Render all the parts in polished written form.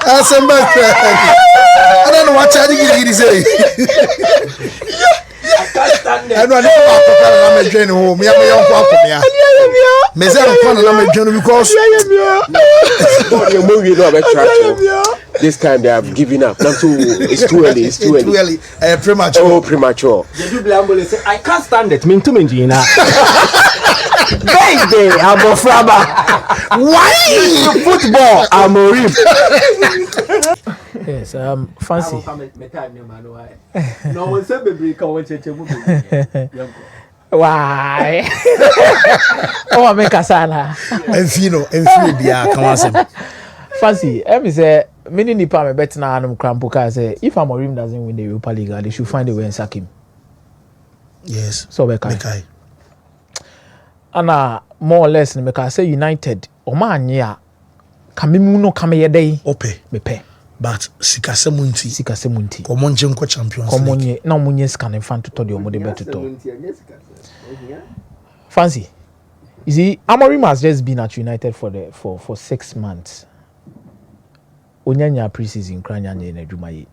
I don't know what charging you say. I can't stand it. I know I'm a general. Me, I'm a young akomeah. Because this time they have given up. Not too. It's too early. It's too early. Premature. Oh, premature. I can't stand it. Mean to me, Gina. Baby, I'm a fraba. Why? Football, Amorim. Yes, fancy. No one said baby, Why? Oh, I make a sana. And Fino, come on. Fancy, me say, many nipa me bet na anum crampoka say if Amorim doesn't win the Europa League, they should find a way and sack him. Yes. So we can. And more or less, me can say United. O man ya, kamimu no kame day. Ope, me pe. But Sikasemunti. Common Jenko champions. Common na munye scan in front to the omode better to. Fancy. You see, Amorim has just been at United for 6 months. Onyanya pre-season kranya nye na dwumaye.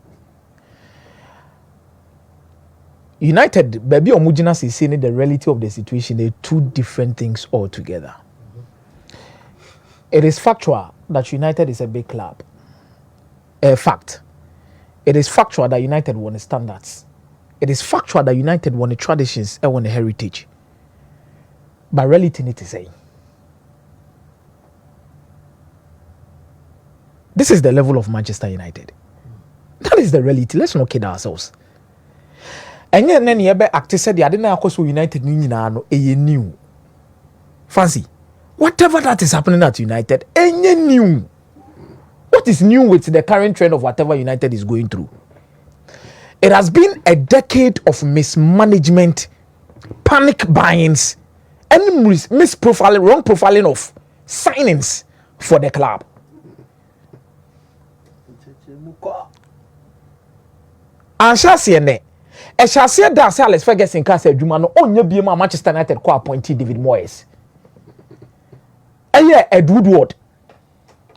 United, baby omujina say the reality of the situation, they're two different things altogether. It is factual that United is a big club. A fact. It is factual that United won the standards. It is factual that United won the traditions and won the heritage. But reality need to say. This is the level of Manchester United. That is the reality. Let's not kid ourselves. And then you act said the Adina Akoso United new. Fancy. Whatever that is happening at United, any new. What is new with the current trend of whatever United is going through? It has been a decade of mismanagement, panic buyings, and misprofiling, wrong profiling of signings for the club. And Shasiene, a Shasia das Alex Ferguson Casa Jumano, only be Manchester United co appointee David Moyes. And yeah, Ed Woodward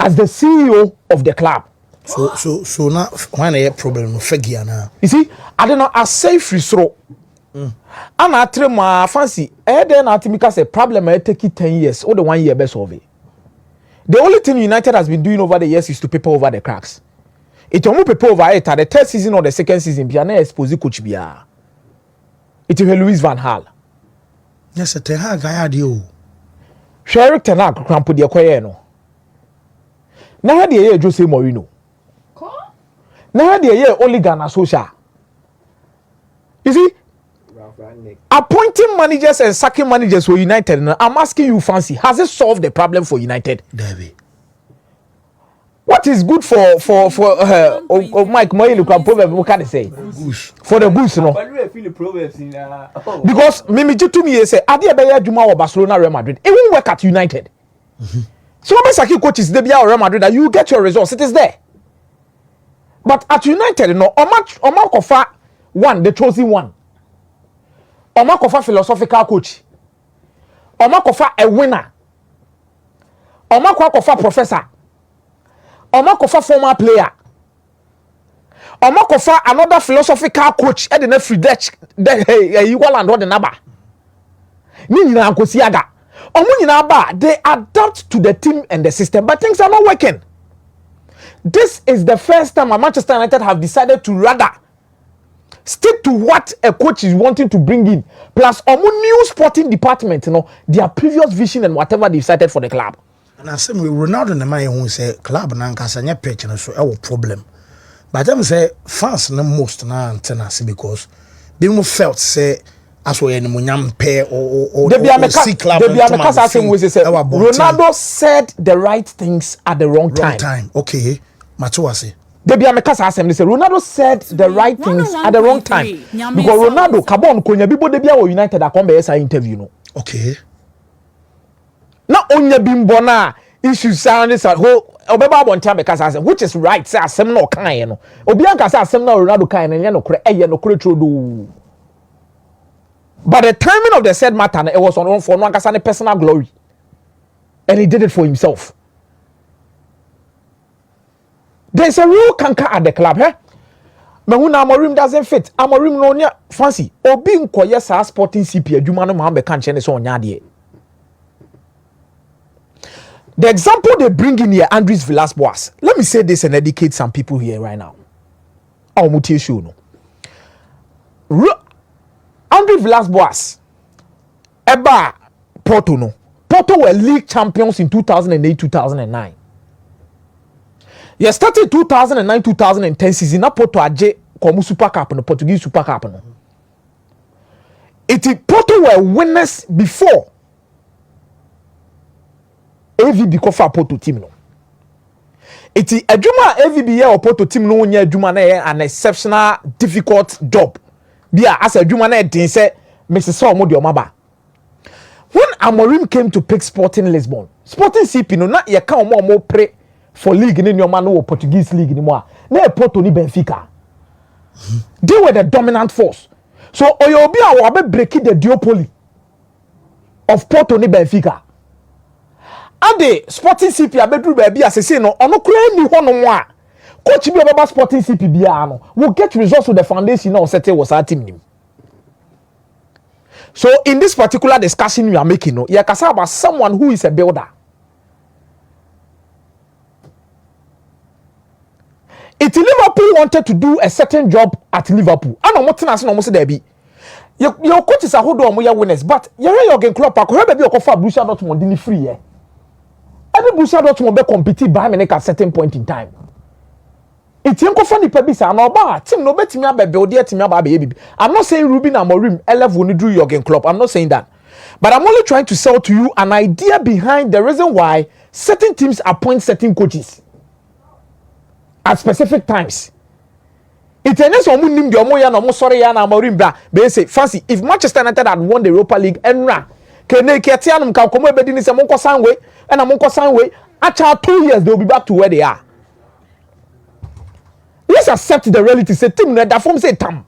as the CEO of the club. So now when a problem with Fegiana. You see, I don't know, I say free throw. And I tell my fancy, then I think because a problem I take it 10 years or the 1 year best of it. The only thing United has been doing over the years is to paper over the cracks. It won't paper over it at the third season or the second season. Piano expose coach Bia. It is Louis Van Gaal. Yes, a Tehag guy had you. Sherrick Tenak crampo the Aquayeno. Now the year Jose Mourinho. Now the year only garnacho. You see, appointing managers and sacking managers for United. I'm asking you, Fancy, has it solved the problem for United? David. What is good for Mike Moyle what can I say? For the goose, no. Because Mimi to me say, Adia Beya Juma or Barcelona Real Madrid. It won't work at United. So when Saki coaches Debia or Real Madrid, you get your results. It is there. But at United, no, Omar Kofa one, the chosen one. Omar Kofa philosophical coach. Omar Kofa a winner. Omar Kofa professor. Omar Kofa former player. Omar Kofa another philosophical coach. And the free Dutch, equal and what the number. Nina Kosiaga. They adapt to the team and the system, but things are not working. This is the first time Manchester United have decided to rather stick to what a coach is wanting to bring in, plus a new sporting department, their previous vision and whatever they decided for the club. And I say, Ronaldo and my who say club and Ankasanya pitch and so our problem. But I'm say fans no most na tenacity because they more felt say as we any munyam pair or see club. Ronaldo said the right things at the wrong time. Okay, Matuase. Ronaldo said the right things at the wrong time because Ronaldo Cabon Konya Bibo Debia or United at Combe interview no. Okay. Not only bimbona issues sound is at whole Obeba Bonta because which is right, say some no kind. Obianca says some no Ronaldo kind and no do. But the timing of the said matter it was on for no personal glory. and he did it for himself. There's a real canker at the club, eh? But when Amorim doesn't fit, Amorim no nya fancy. Obi nkoye sa Sporting CP adwuma no ma be kan che ne so onya de. The example they bring in here, Andres Villas-Boas. Let me say this and educate some people here right now. Mutie show no. Andres Villas-Boas. Eba Porto no. Porto were league champions in 2008-2009. You started 2009-2010 season. Na Porto aje komu Super Cup no, Portuguese Super Cup no. Porto were winners before AVB kofa Porto team no. Adwuma AVB ye o Porto team no nya adwuma na an exceptional difficult job. Bia as adwuma na din say Mrs. Omo de omaba. When Amorim came to pick Sporting Lisbon, Sporting CP no na ye ka omo pre for league ni nyoma no Portuguese league ni mo a na Porto ni Benfica. They were the dominant force. So oyobi a wo be break the duopoly of Porto ni Benfica. And the Sporting CP abedru ba bia sese no ono kura ni ho no mo a coach bi obaba Sporting CP bia no will get results with the foundation now set was our team nim. So in this particular discussion we are making no you can say about someone who is a builder. If Liverpool wanted to do a certain job at Liverpool, I know what things no say there be. Your coaches are hold on more winners, but you're Jurgen Klopp. I could be a for Borussia Dortmund in free. Every Borussia Dortmund be compete by Munich at a certain point in time. It's ain't funny pebisa no ba team no bet me about build team about baby. I'm not saying Ruben Amorim 11 when you do Jurgen Klopp. I'm not saying that, but I'm only trying to sell to you an idea behind the reason why certain teams appoint certain coaches at specific times. It's a nice one nim the omoya no sorry ya na Amorim bra. They say fancy if Manchester United had won the Europa League enra kene ketianum kan komo ebedi ni se monko sanwe and monko sanwe acha 2 years they'll be back to where they are. Let's accept the reality. Say team that form say tam.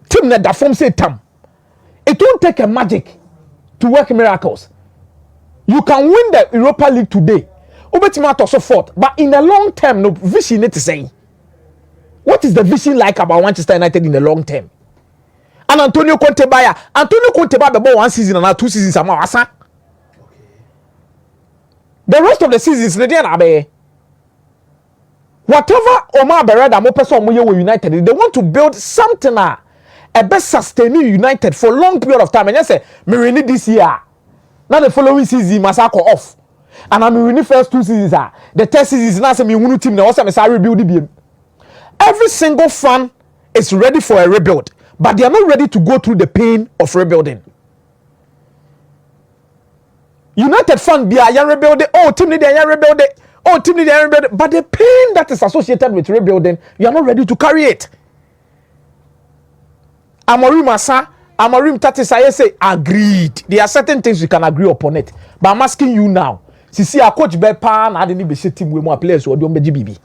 Team that form say tam. It won't take a magic to work miracles. You can win the Europa League today. Obetima so forth, but in the long term, no vision need to say. What is the vision like about Manchester United in the long term? And Antonio Conte buyer, Antonio Conte buy about 1 season and now 2 seasons. The rest of the seasons, whatever Omar Bereda mo person mo with United, they want to build something a best sustaining United for a long period of time. And you say, me renew this year. Now the following season, Masako off. And I'm in the first 2 seasons. The third season is now me win team. Now also me say rebuild the. Every single fan is ready for a rebuild, but they are not ready to go through the pain of rebuilding. United fan be a rebuild. Oh, team need a rebuild. Oh, team need a rebuild. But the pain that is associated with rebuilding, you are not ready to carry it. Amorim Tatis, I say agreed. There are certain things we can agree upon it. But I'm asking you now. See, a coach be pan, I didn't be team with more players who don't be GBB.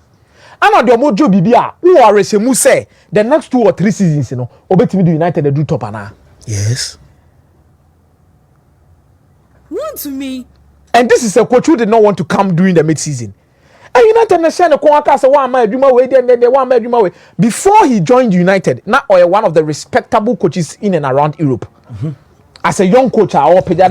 And on the mojo BB, who are Resemu say the next 2 or 3 seasons, you know, obey me United they do top ana. Yes. Want to me. And this is a coach who did not want to come during the mid-season. And United understand the Kwaka say one man dream away, then one man dream away. Before he joined United, now one of the respectable coaches in and around Europe. As a young coach, I will pay that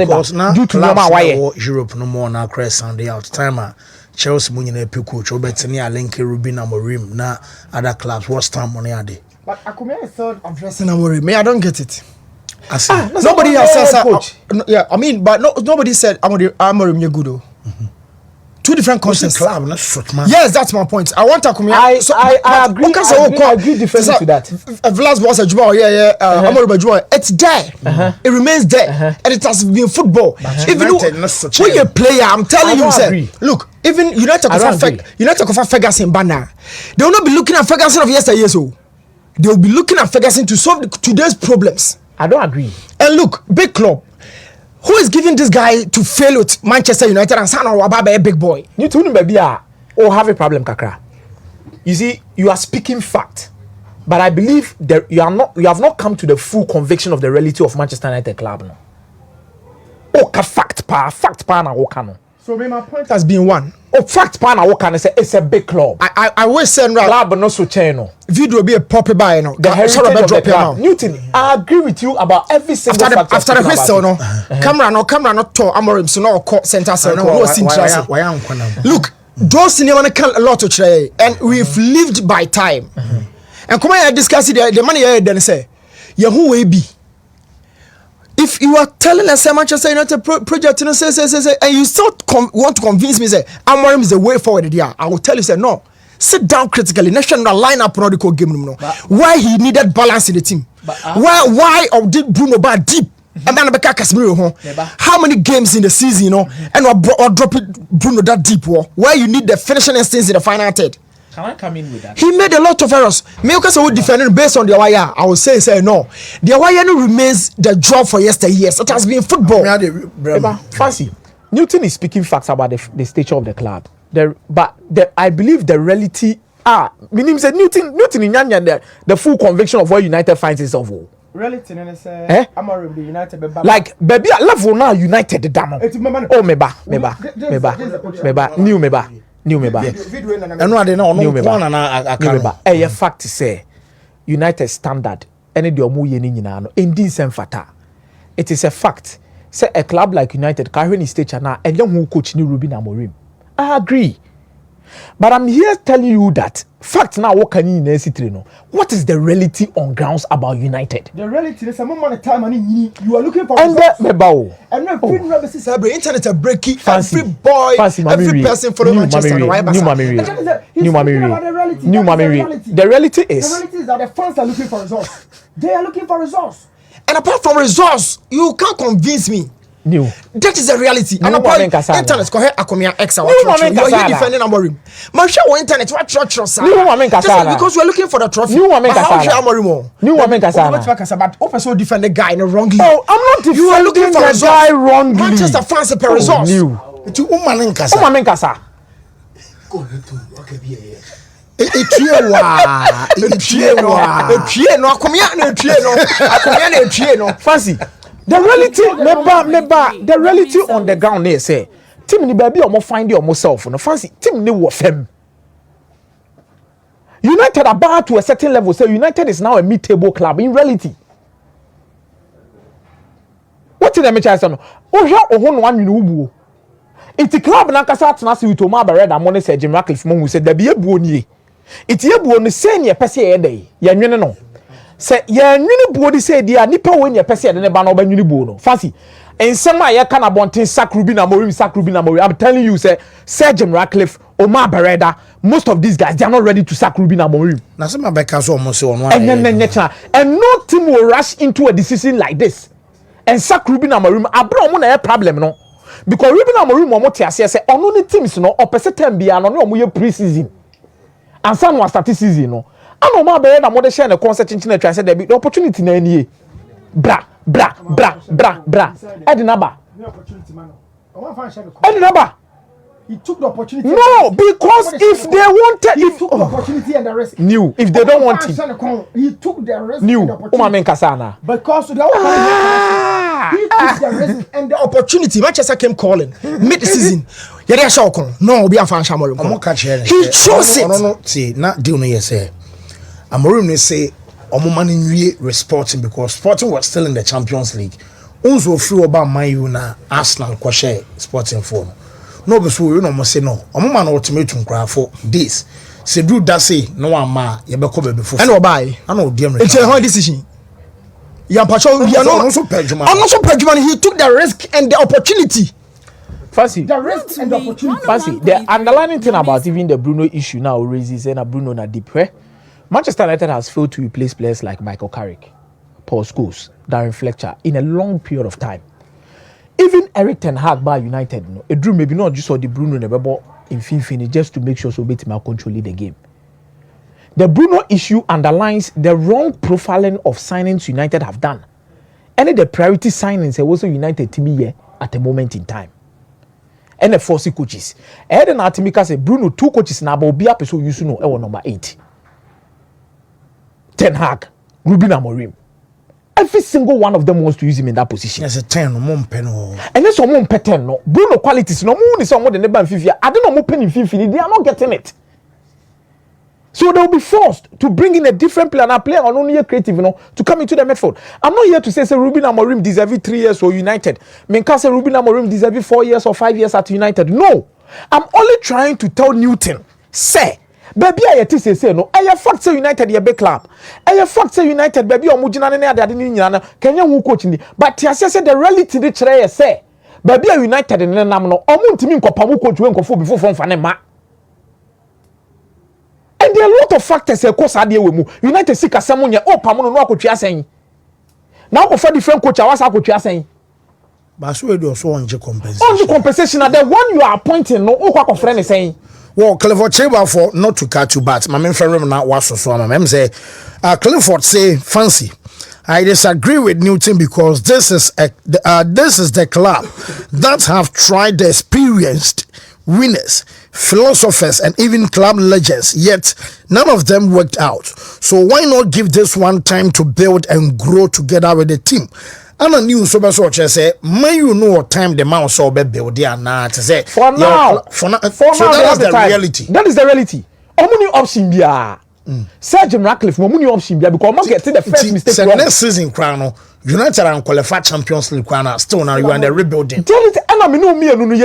due to normal why Europe no more now crash Sunday out time. Chelsea munye coach Obetini Alenke Ruben Amorim na other clubs what's time money are they? But akomeah is still addressing Amorim. Me, I don't get it. Nobody else says yeah, I mean, but nobody said Amorim you're good. 2 different concepts. Yes, that's my point. I want akomeah. I agree. I agree differently to that. Villas-Boas a Juma, Amorim Juma. It's there. It remains there, and it has been football. Even when you player, I'm telling you, say, look, even United of Ferguson banner, they will not be looking at Ferguson of yesterday. So they will be looking at Ferguson to solve today's problems. I don't agree. And look, big club. Who is giving this guy to fail with Manchester United and San Wababe a big boy? You two maybe have a problem, Kakra. You see, you are speaking fact, but I believe that you have not come to the full conviction of the reality of Manchester United club now. Okay, fact pa na woka no. So my point has been one. Oh, fact pa na woka no say it's a big club. I wish send club no so channel. Video be a proper buy no. The heritage of the club. Newton, I agree with you about every single after the whistle no. Camera no to Amorim so no court center circle no interest. Look, those in a lot to try and we've lived by time. And come here discuss the money here then say who will be. If you are telling us Manchester United project and you still want to convince me say Amorim is the way forward there, I will tell you say no. Sit down critically. National lineup no the game no. Why he needed balance in the team? Why did Bruno back deep? And then how many games in the season, you know, and or drop it Bruno that deep war where you need the finishing instincts in the final third. Can I come in with that? He made a lot of errors. Milkas would defend based on the wire. I would say no. The wire remains the job for yesteryears. It has been football. Fancy. Newton is speaking facts about the stature of the club. I believe the reality meaning said Newton in Yanya the full conviction of where United finds itself. Reality Amorim the United like baby level now United the damo. Oh meba. New meba. A fact to say United standard any the omu ye ni nyina no endin sem fata. It is a fact. Say a club like United carrying his stature now and young coach ni Ruben Amorim. I agree. But I'm here telling you that fact now what can you know? What is the reality on grounds about United? The reality is a moment of time and you are looking for and the internet are breaking fancy. Every boy, fancy, every person for Manchester United. New Mamiri. The reality is that the fans are looking for results. They are looking for results. And apart from results, you can't convince me. New. That is the reality. And upon internet, go ahead, akomeah X. You are defending Amorim. Manchester internet, what church? Because we are looking for the trophy. New woman Amorim. New woman Kasana. But also defend the guy wrongly. Oh, I'm not defending you are looking for the guy wrongly. Manchester fans per results. New. To woman Kasa. Woman Kasa. Fancy. The reality on the ground there say team ni baby omo find your self no fancy team ni wo fem. United about to a certain level say United is now a mid-table club in reality. What did I mention no? Ohun one you know. It's club na kasa atena se with Omar Bereda money say Jim Ratcliffe mo hu say da bi ebuo nie. It's ebuo no say ne pese ye dey. Ya nwene no. Say ya nwini buodi say dia nipa we ne pese de ne ba na oba nwini buo no fancy ensem a ye kana bonten sack Ruben Amorim. I'm telling you say Jim Ratcliffe, Omar Bereda, most of these guys they are not ready to sack Ruben Amorim. Na say Mabeka so almost on one. And no team will rush into a decision like this and sack Ruben Amorim. Abro mo na problem no because Ruben Amorim mo te ase say ono ne teams no opese time bia no no mo ye pre-season and some was start season no. I know my brother more share the concert in China. Said there be the opportunity na any. Bra. Edi number. He took the opportunity. No, because if they wanted, he took the opportunity and the risk. New, if they don't want it, he took the risk. New, and the opportunity. Because the he took the risk and the opportunity. Manchester came calling mid-season. No, be a fan. He chose it. No, see, not deal no yes. Amorim ne say Omomani nwie Sporting because Sporting was still in the Champions League. Unzo free oba Man U na Arsenal kwa share Sporting form. No be so you no say no. Omoma na ultimatum kra for this. Se do that say no ama ye be ko be before. And obai. Ana odi am. It's a hard decision. I'm not so Pedro. He took the risk and the opportunity. Fancy. The risk and the opportunity. Fancy. The underlying thing about even the Bruno issue now raises and Bruno na deep. Manchester United has failed to replace players like Michael Carrick, Paul Scholes, Darren Fletcher in a long period of time. Even Eric Ten Hag by United, a drew maybe not just saw the Bruno never in Finfini just to make sure so Betima control the game. The Bruno issue underlines the wrong profiling of signings United have done. And the priority signings are also United to be here at a moment in time. And the 4 coaches. And then Atimika say Bruno 2 coaches now but be up so you know number 8. Ten Hag, Ruben Amorim. every single one of them wants to use him in that position. Yes, a 10 no. And there's some pattern no. Bruno qualities no more is someone than the ban 50. I don't know more penny 50. They are not getting it. So they will be forced to bring in a different player and a player on only a creative, to come into the midfield. I'm not here to say Ruben Amorim deserves 3 years or United. I can't say Ruben Amorim deserves 4 years or 5 years at United. No, I'm only trying to tell Newton, say. Baby, I say no. I fact say United a big club. I fact say United baby or mujina ne ade ade ni nyana. Kenya wu coach ni. But I say the reality dey chere say. Baby United ne nam no. Omo ntimi nkopamu coach we nkofo before from fane ma. And there are a lot of factors cause ade we mu. United sika samu nya o pamu no akotwa asen. Na akofo different coach awasa akotwa asen. But so we do also on compensation. On compensation na the one you are appointing no o kwa friend saying. Well, Clifford Chamber for not to catch you, but my main friend now was so. My mem say, Clifford say fancy. I disagree with Newton because this is the club that have tried the experienced winners, philosophers, and even club legends. Yet none of them worked out. So why not give this one time to build and grow together with the team? And a new so say, may you know what time the mouse or build there now to say for now. So that is the reality. That is the reality. Omuni option bia. Sergeant Ratcliffe, omuni option bia because must get to the first mistake. Next season, Crown, United and qualify Champions League. Crown, still now you are the rebuilding. Tell it, and I mean, you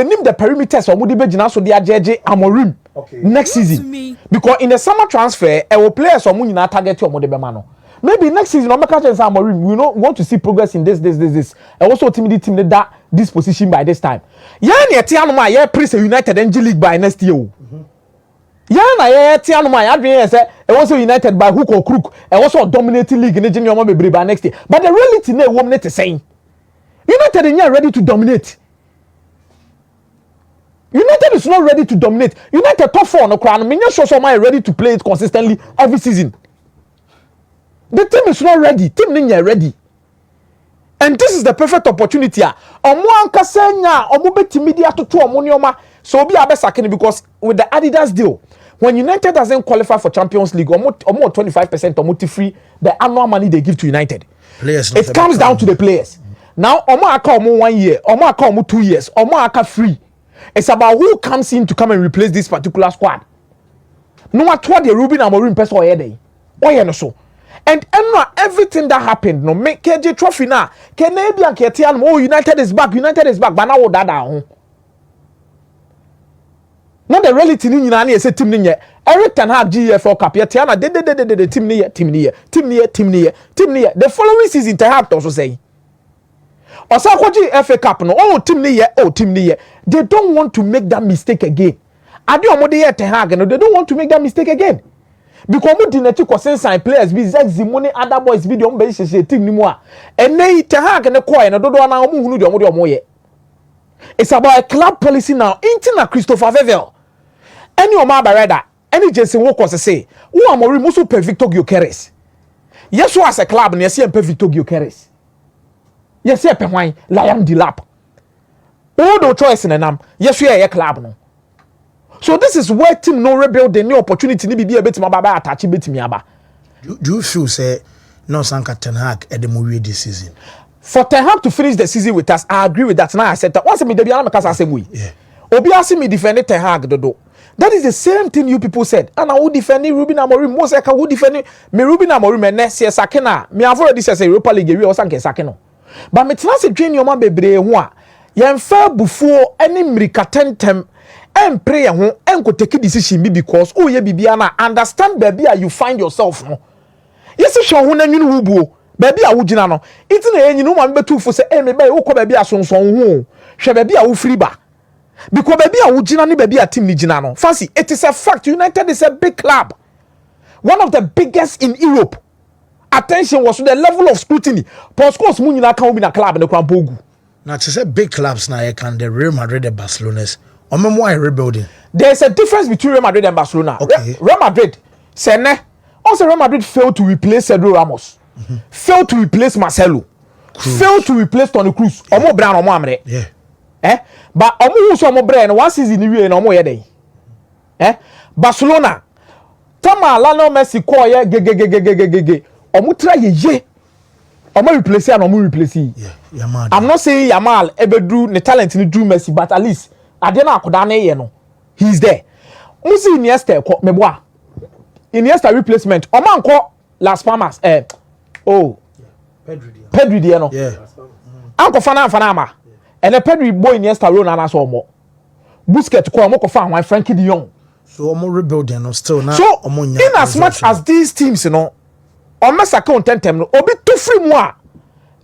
name the perimeters or Mudi Bejina so they are JJ Amorim next season. Because in the summer transfer, our players or Munina target your Modebemano. Maybe next season, I'm catching Amorim. We want to see progress in this. And also, team that this position by this time. Yeah, Tianoma, yeah, Prince United NG League by next year. Yeah, Tianoma, I say, also United by hook or crook, and also dominating league in the junior by next year. But the reality, no woman is saying United is not ready to dominate. United is not ready to dominate. United top 4 on the crown. I mean, sure someone ready to play it consistently every season. The team is not ready. Team is ready. And this is the perfect opportunity. Omo anka senya, omo beti media to omo nyoma. So be abesakini because with the Adidas deal, when United doesn't qualify for Champions League, omo 25% omo free the annual money they give to United. Players it comes down to the players. Now omo aka omo 1 year, omo aka omo 2 years, omo aka free. It's about who comes in to come and replace this particular squad. No matter what the Ruben Amorim person or day. Oye no so. And everything that happened, no make KJ trophy now. Canadian Ketian, oh, United is back, but now what that down. Not the reality in United is a team in here. Eric Ten Hag GFL Cup, Tiana, the team near. The following season, Ten Hag also say. Osakwaji FA Cup, no, oh, team near. They don't want to make that mistake again. I don't want Ten Hag, no, they don't want to make that mistake again. Because we didn't take players be Zimoni other boys be the basis team anymore. And they Ten Hag and the choir and don't know. It's about a club policy now. Intina Christopher Vevel. Any Omar Barada, any Jason Walker say, who are more remorseful per Victor Gyökeres. Yes, was a club and yes, per Victor Gyökeres. Yes, per wine, Lion Dilap. All no choice in a name. Yes, we are a club no. So this is where team no rebuild the new opportunity ni be a bit mababa attach bit me aba. Do you feel say no Sanka Ten Hag at the movie this season? For Ten Hag to finish the season with us, I agree with that. Now I said that once me dey be am because I say we. Yeah. Obi ask me defend Ten Hag dodo. That is the same thing you people said. And I would defend Ruben Amorim. Most I would defend me Ruben Amorim and next year sakena. Me have already said Europa League we or sanke sakeno. But me tell say train your man bebre ho a. Yen fa before any mirikatentem and pray and go take a decision because oh yeah bibiana understand baby you find yourself no. Yes sure ho na nwunu wubuo baby a wugina no it na enyi no man betu fo say eh me baby wo ko baby asonson ho hwe baby a wo free ba because baby a wugina ni baby a team ni gina no fancy it is a fact United is a big club, one of the biggest in Europe. Attention was to the level of scrutiny Postcoglou mu nyina kan obi na club ne kwan pogu na to say big clubs na you can the Real Madrid and Barcelona's or rebuilding. There's a difference between Real Madrid and Barcelona. Okay. Real Madrid, also Real Madrid failed to replace Sergio Ramos, failed to replace Marcelo, failed to replace Toni Kroos. Omo brand omo amre. Yeah. But omo who so omo brand one season we na omo ye dey. Barcelona, Tama Lionel Messi call ye ge. Omo try ye. Omo replace and omo replace. Yeah, Yamal. I'm not saying Yamal ebedu the talent ni Drew Messi, but at least adena akoda na ye no. He's there. Musi Iniesta ko meboa. Iniesta replacement. Oman ko Las Palmas. Pedri there no. Yeah. Anko fana ma. And the Pedri boy Iniesta role na so omo. Busquets ko omo ko fa wan Frankie de Jong. So omo rebuilding no still now. So in as much as these teams, you know, on Masaka on 10 no, obi too free moi.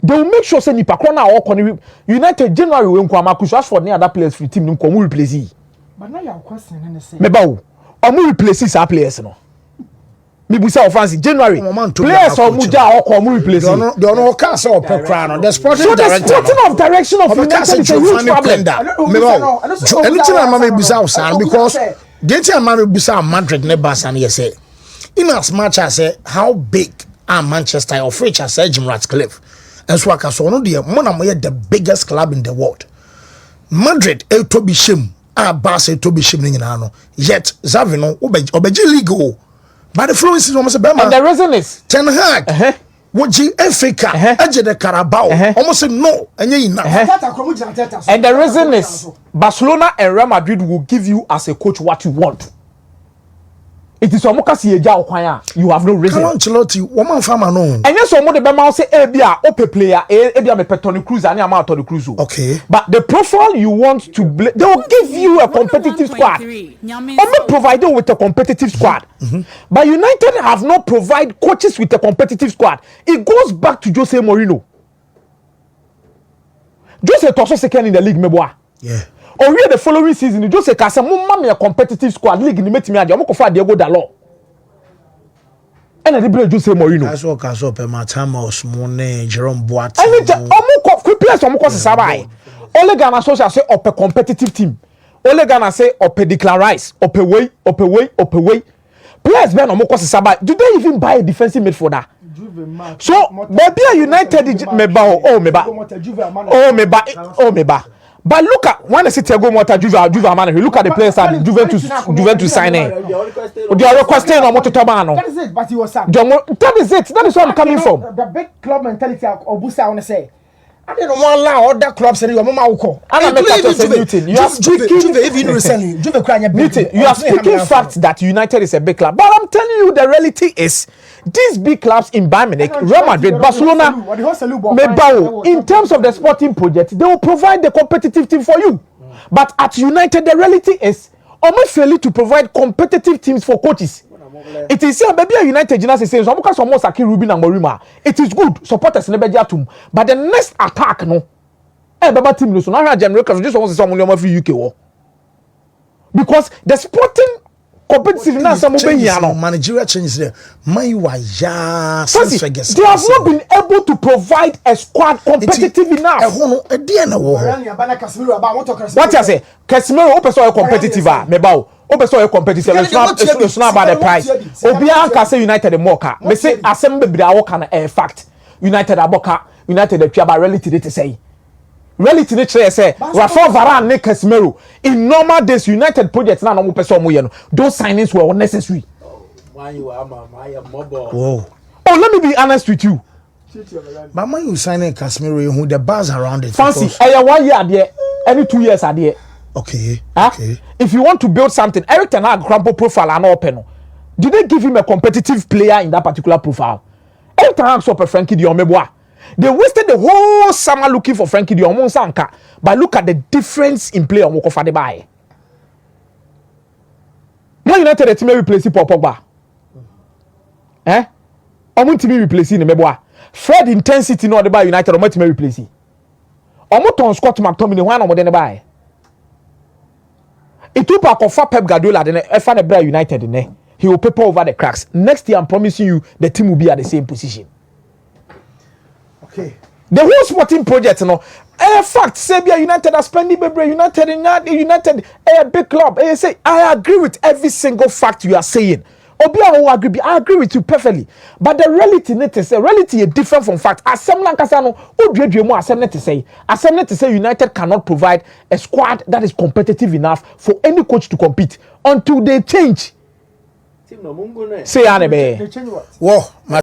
They will make sure say nipa kro na all United January we nko amakuso as for the other players free team nko mu replace. But now your question and say. Me ba wo. Omo replace sa players no. Me busa offense January. Players or muja or ko mu replace. They no can say ope kra no. The sporting director. So the sporting of direction of United is a huge problem. Me ba. Anything am me busa o because get your man busa Madrid ne Barca na say. In as much as how big are Manchester of which as Jim Ratcliffe. And so aka so no dey monam the biggest club in the world. Madrid to be shame. Barca to be shame nyina no. Yet Xavi no obeji league o. But the influence is almost a and the reason is Ten Hag. What G Africa, Edge the Carabao, almost say no, and and the reason is Barcelona and Real Madrid will give you as a coach what you want. It is Omokasi you have no reason. Ancelotti, woman farmer no. And yes, some of the Bema say Ebia, Ope player, Ebia me Toni Cruz, and Yama Toni Cruz. Okay. But the profile you want to they will give you a competitive squad. Omo provide you with a competitive squad. But United have not provide coaches with a competitive squad. It goes back to Jose Mourinho. Jose Tosso second in the league, meboa. Yeah. Or here the following season, you just say, "Kasa mumma me a competitive squad league ni metimi adi." Omo kofa Diego Dalot. And the brother Jose Mourinho. That's what Kaso pe Matama Osmone Jerome Boateng. And omo ko players omo ko sesa bai. Ole Garnacho say up a competitive team. Ole Garnacho say up a Declan Rice, up a way. Players ben omo ko sesa bai. Do they even buy a defensive midfielder? So maybe a United meba. But look at when I say Thiago Motta, Juve manager. Look at the players that Juventus signing. They are requesting on Mototabano. That is it, but he was sad. That is it. That is where I'm coming from. The big club mentality of Obusa, I want to say. I don't want to allow other clubs to do mama uko. You are speaking even recently. You are speaking facts that United is a big club. But I'm telling you the reality is these big clubs in Bayern Munich, Real Madrid, Barcelona, Mebao, in terms of the sporting project, they will provide the competitive team for you. But at United, the reality is almost failing to provide competitive teams for coaches. It is here, maybe a United United says, ruben and Amorim. It is good, supporters never jatum. But the next attack, no, team no, so now General just wants someone free UK. Because the sporting competitive now some managerial changes there. They have not been able to provide a squad competitive enough. What I say, Casemiro open so competitive mebao. Open so competitive. It's not about the price. Obia can say United the mocha. Me say assemble be our kind of fact. United aboka, United the about reality to say. Reality nature say Rafa Varane ne Casemiro in normal days United projects na no person mo ye no those signings were unnecessary. Whoa. Oh, let me be honest with you. Mama, you signing Casemiro who the bars around it. Fancy 1 year there, any 2 years are there. Okay. Okay. If you want to build something, Eric Ten Hag Crampo profile and open. Did they give him a competitive player in that particular profile? Eric Ten Hag saw Frankie de Jong. They wasted the whole summer looking for Frankie de Jong. But look at the difference in play on Mokofa de Baye. Man United the team replace Paul Pogba. Omo team replace ni meboa. Fred intensity no the Baye United omo team replace. Omo ton Scott McTominay wan omo de ne Baye. Itupa kofa Pep Guardiola de efa the Bra United ne. He will paper over the cracks. Next year I'm promising you the team will be at the same position. Okay. The whole sporting project, you know, fact, Sabia United are spending United a big club. Say, I agree with every single fact you are saying. I agree with you perfectly. But the reality is different from fact. Assembly to say United cannot provide a squad that is competitive enough for any coach to compete until they change. Say, they change what? Whoa.